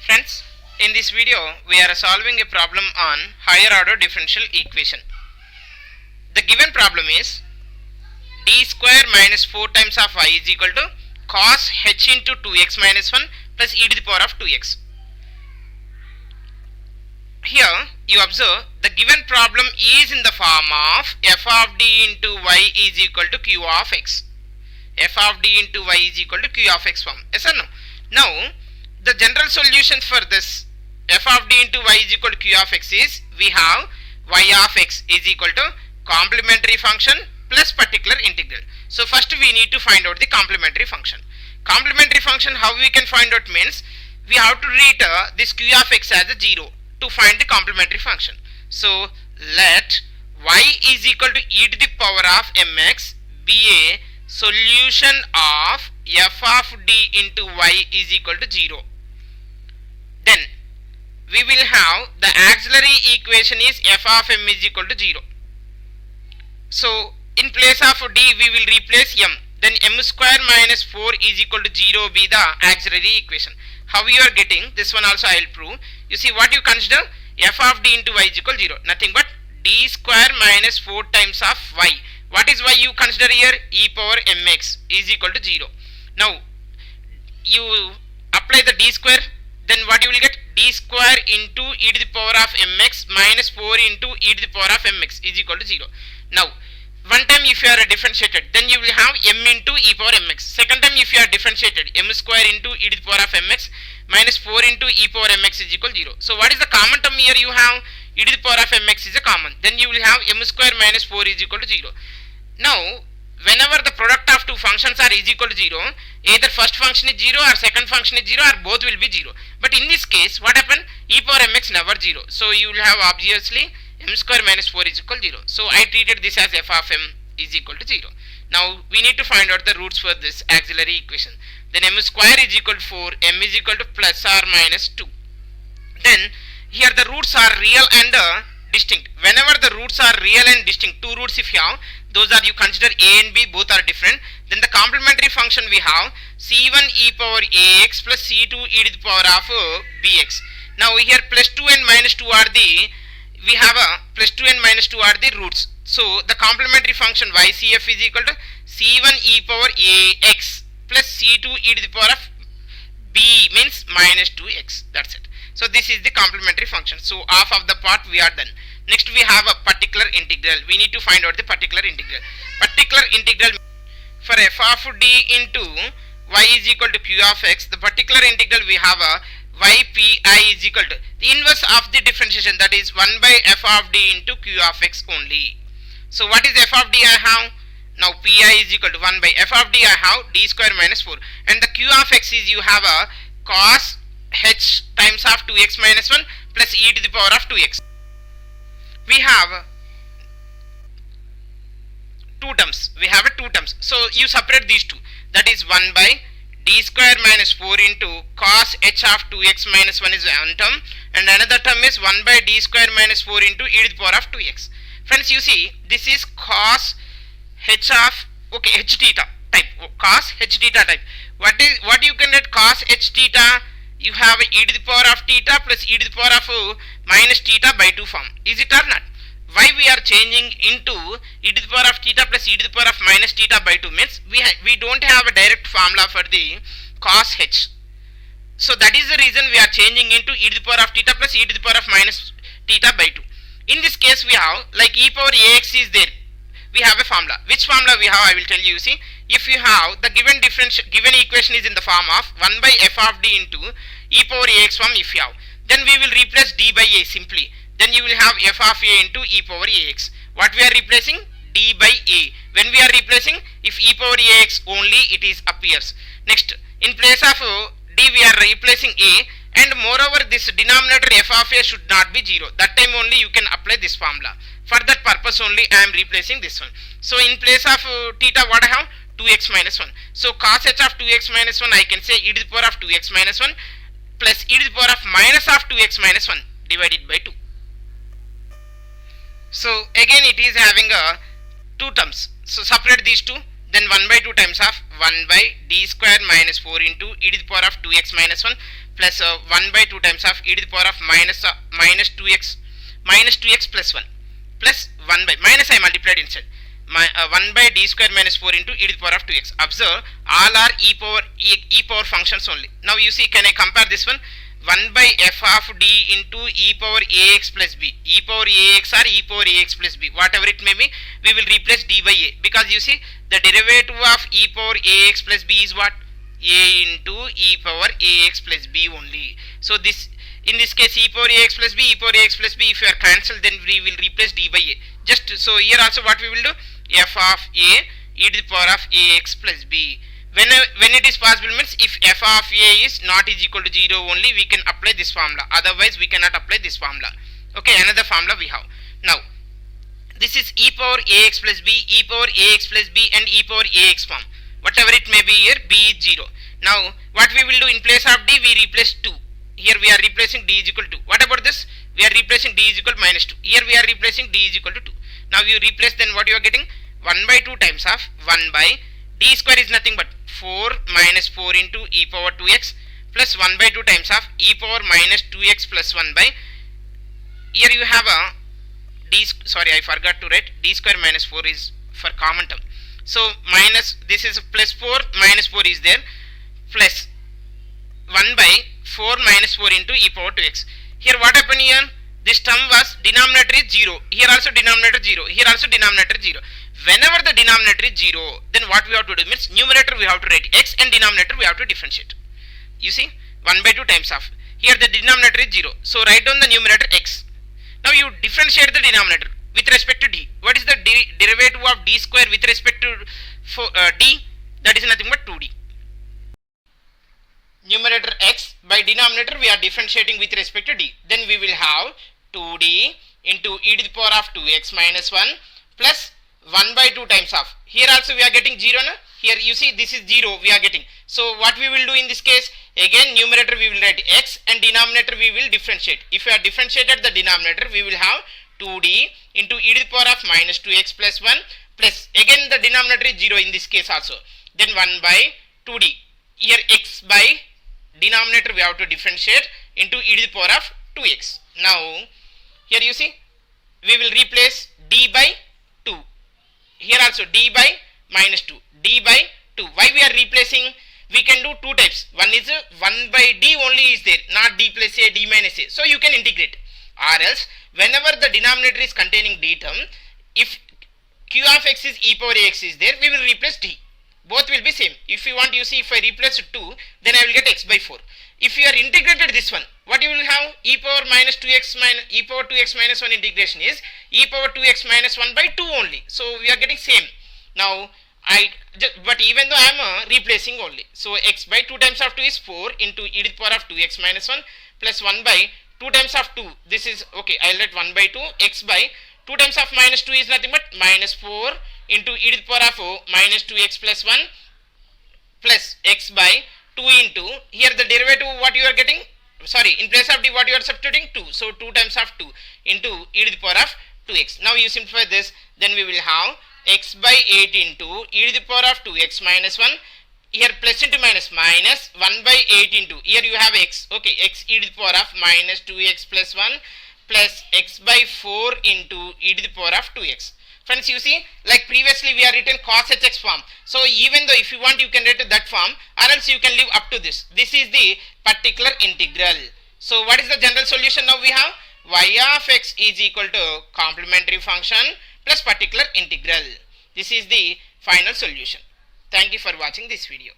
Friends, in this video we are solving a problem on higher order differential equation. The given problem is d square minus 4 times of y is equal to cos h into 2x minus 1 plus e to the power of 2x. Here you observe the given problem is in the form of f of d into y is equal to q of x. F of d into y is equal to q of x form. Yes or no? Now the general solutions for this f of d into y is equal to q of x is we have y of x is equal to complementary function plus particular integral. So first we need to find out the complementary function. Complementary function, how we can find out means we have to treat this q of x as a 0 to find the complementary function. So let y is equal to e to the power of mx be a solution of f of d into y is equal to 0. Then we will have the auxiliary equation is f of m is equal to 0. So in place of d we will replace m. Then m square minus 4 is equal to 0 be the auxiliary equation. How you are getting this one also I will prove. You see what you consider f of d into y is equal to 0. Nothing but d square minus 4 times of y. What is y you consider here? E power mx is equal to 0. Now you apply the d square, then what you will get? D square into e to the power of mx minus 4 into e to the power of mx is equal to 0. Now one time if you are differentiated, then you will have m into e power mx. Second time if you are differentiated, m square into e to the power of mx minus 4 into e power mx is equal to 0. So what is the common term here? You have e to the power of mx is a common. Then you will have m square minus 4 is equal to 0. Now whenever the product of two functions are is equal to 0, either first function is 0 or second function is 0 or both will be 0. But in this case what happened? E power mx never 0. So you will have obviously m square minus 4 is equal to 0. So I treated this as f of m is equal to 0. Now we need to find out the roots for this auxiliary equation. Then m square is equal to 4, m is equal to plus or minus 2. Then here the roots are real and distinct. Whenever the roots are real and distinct, two roots if you have, those are you consider a and b both are different. Then the complementary function we have c1 e power ax plus c2 e to the power of bx. Now here plus 2 and minus 2 are the, we have a plus 2 and minus 2 are the roots. So the complementary function ycf is equal to c1 e power ax plus c2 e to the power of b means minus 2x. That's it. So this is the complementary function. So half of the part we are done. Next we have a particular integral. We need to find out the particular integral. Particular integral for f of d into y is equal to q of x. The particular integral we have a ypi is equal to the inverse of the differentiation, that is 1 by f of d into q of x only. So what is f of d I have? Now pi is equal to 1 by f of d I have d square minus 4, and the q of x is you have a cos h times of 2x minus 1 plus e to the power of 2x. We have two terms. We have two terms. So you separate these two. That is 1 by d square minus 4 into cos h of 2x minus 1 is one term, and another term is 1 by d square minus 4 into e to the power of 2x. Friends, you see this is cos h of h theta type. Cos h theta type. What you can get cos h theta? You have e to the power of theta plus e to the power of minus theta by 2 form. Is it or not? Why we are changing into e to the power of theta plus e to the power of minus theta by 2 means we don't have a direct formula for the cos h. So that is the reason we are changing into e to the power of theta plus e to the power of minus theta by 2. In this case we have like e power ax is there. We have a formula. Which formula we have I will tell you. See, if you have the given equation is in the form of 1 by f of d into e power ax form if you have, then we will replace d by a simply. Then you will have f of a into e power ax. What we are replacing? D by a. When we are replacing, if e power ax only it is appears. Next, in place of d we are replacing a, and moreover this denominator f of a should not be 0. That time only you can apply this formula. For that purpose only I am replacing this one. So in place of theta what I have? 2x minus 1. So cos h of 2x minus 1 I can say e to the power of 2x minus 1 plus e to the power of minus of 2x minus 1 divided by 2. So again it is having two terms. So separate these two. then 1 by 2 times of 1 by d square minus 4 into e to the power of 2x minus 1 plus 1 by 2 times of e to the power of minus 2x plus 1 plus 1 by minus I multiplied inside 1 by d square minus 4 into e to the power of 2x. Observe, all are e power functions only. Now you see, can I compare this one? 1 by f of d into e power ax plus b, e power ax or e power ax plus b, whatever it may be, we will replace d by a, because you see the derivative of e power ax plus b is what? A into e power ax plus b only. So this, in this case, e power ax plus b, e power ax plus b, if you are cancelled, then we will replace d by a. Just so here also what we will do, f of a e to the power of ax plus b. When it is possible means if f of a is not is equal to 0 only, we can apply this formula. Otherwise we cannot apply this formula. Okay, another formula we have. Now this is e power ax plus b, e power ax plus b and e power ax form. Whatever it may be here, b is 0. Now what we will do, in place of d we replace 2. Here we are replacing d is equal to 2. What about this? We are replacing d is equal to minus 2. Here we are replacing d is equal to 2. Now you replace, then what you are getting? 1 by 2 times of 1 by d square is nothing but 4 minus 4 into e power 2x plus 1 by 2 times of e power minus 2x plus 1 by, here you have a d, sorry I forgot to write, d square minus 4 is for common term. So minus, this is plus 4, minus 4 is there, plus 1 by 4 minus 4 into e power 2x. Here what happened here? This term was, denominator is 0. Here also denominator 0. Here also denominator 0. Whenever the denominator is 0, then what we have to do means numerator we have to write x and denominator we have to differentiate. You see, 1 by 2 times of, here the denominator is 0. So write down the numerator x. Now you differentiate the denominator with respect to d. What is the derivative of d square with respect to d? That is nothing but 2d. Numerator x, by denominator we are differentiating with respect to d. Then we will have 2d into e to the power of 2x minus 1 plus 1 by 2 times of, here also we are getting 0 na? Here you see this is 0 we are getting. So what we will do in this case, again numerator we will write x and denominator we will differentiate. If we are differentiated the denominator, we will have 2d into e to the power of minus 2x plus 1 plus, again the denominator is 0 in this case also. Then 1 by 2d, here x by denominator we have to differentiate into e to the power of 2x. Now here you see we will replace d by 2. Here also d by minus 2, d by 2. Why we are replacing? We can do two types. One is 1 by d only is there, not d plus a, d minus a. So you can integrate. Or else whenever the denominator is containing d term, if q of x is e power ax is there, we will replace d. Both will be same. If you want, you see, if I replace 2, then I will get x by 4. If you are integrated this one, what you will have? E power minus 2x minus e power 2x minus 1 integration is e power 2x minus 1 by 2 only. So we are getting same. Now but even though I am replacing only, so x by 2 times of 2 is 4 into e to the power of 2x minus 1 plus 1 by 2 times of 2. This is okay. I will write 1 by 2 x by 2 times of minus 2 is nothing but minus 4 into e to the power of minus 2x plus 1 plus x by 2 into, here the derivative what you are getting, sorry, in place of d what you are substituting 2. So 2 times of 2 into e to the power of 2x. Now you simplify this, then we will have x by 8 into e to the power of 2x minus 1. Here plus into minus, minus 1 by 8 into, here you have x, okay, x e to the power of minus 2x plus 1 plus x by 4 into e to the power of 2x. Friends, you see, like previously we are written cos hx form. So even though if you want, you can write that form, or else you can leave up to this. This is the particular integral. So what is the general solution now we have? Y of x is equal to complementary function plus particular integral. This is the final solution. Thank you for watching this video.